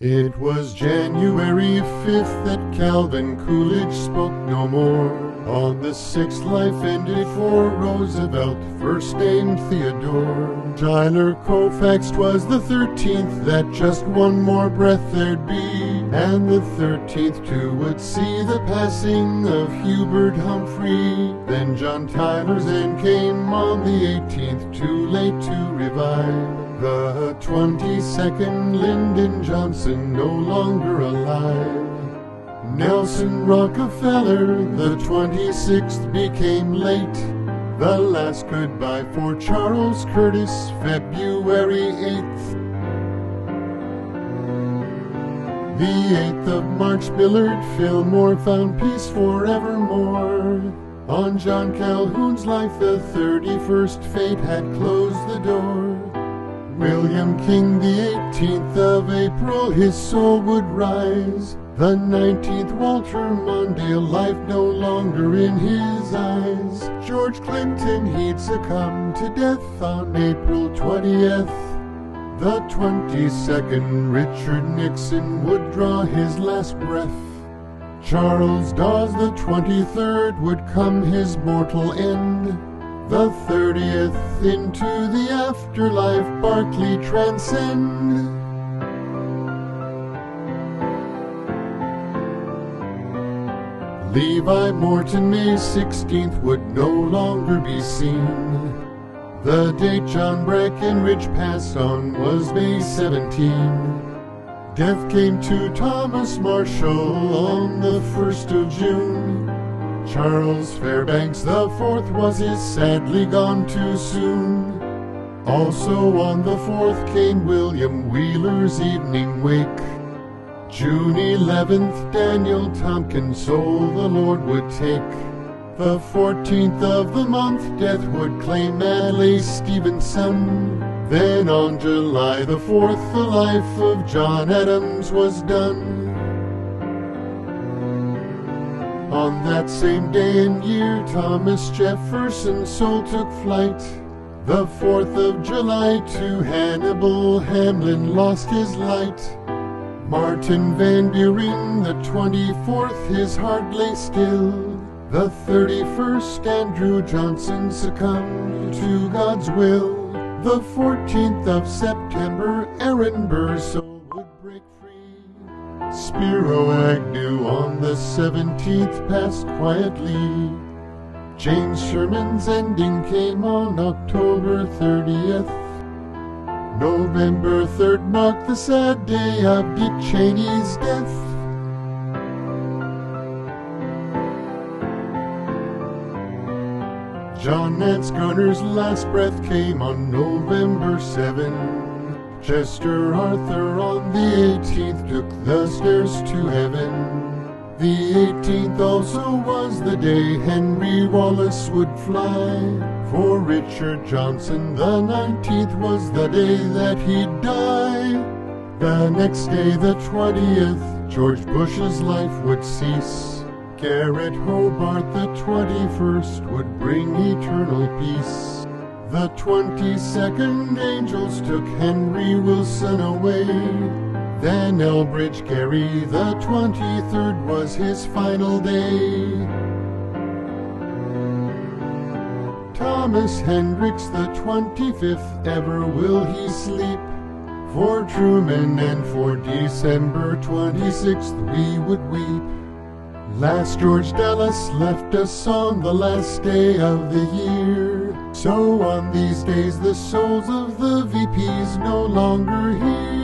It was January 5th that Calvin Coolidge spoke no more. On the 6th life ended for Roosevelt, first named Theodore. Schuyler Colfax 'twas the 13th, that just one more breath there'd be. And the 13th too would see the passing of Hubert Humphrey. Then John Tyler's end came on the 18th, too late to revive. The 22nd, Lyndon Johnson, no longer alive. Nelson Rockefeller, the 26th, became late. The last goodbye for Charles Curtis, February 8th. The 8th of March, Millard Fillmore found peace forevermore. On John Calhoun's life, the 31st, fate had closed the door. William King, the 18th of April, his soul would rise. The 19th, Walter Mondale, life no longer in his eyes. George Clinton, he'd succumb to death on April 20th. The 22nd, Richard Nixon would draw his last breath. Charles Dawes, the 23rd, would come his mortal end. The 30th, into the afterlife, Barclay transcend. Levi Morton, May 16th, would no longer be seen. The date John Breckinridge passed on was May 17. Death came to Thomas Marshall on the 1st of June. Charles Fairbanks the 4th was sadly gone too soon. Also on the 4th came William Wheeler's evening wake. June 11th, Daniel Tompkins' soul the Lord would take. The 14th of the month, death would claim Adlai Stevenson. Then on July the 4th, the life of John Adams was done. On that same day and year, Thomas Jefferson's soul took flight. The 4th of July, to Hannibal Hamlin lost his light. Martin Van Buren, the 24th, his heart lay still. The 31st, Andrew Johnson succumbed to God's will. The 14th of September, Aaron Burr's soul would break free. Spiro Agnew on the 17th passed quietly. James Sherman's ending came on October 30th. November 3rd marked the sad day of Dick Cheney's death. John Nance Garner's last breath came on November 7. Chester Arthur on the 18th took the stairs to heaven. The 18th also was the day Henry Wallace would fly. For Richard Johnson, the 19th was the day that he'd die. The next day, the 20th, George Bush's life would cease. Garrett Hobart, the 21st, would bring eternal peace. The 22nd, angels took Henry Wilson away. Then Elbridge Gerry, the 23rd, was his final day. Thomas Hendricks, the 25th, ever will he sleep. For Truman and for December 26th we would weep. Last George Dallas left us on the last day of the year. So on these days the souls of the VPs no longer here.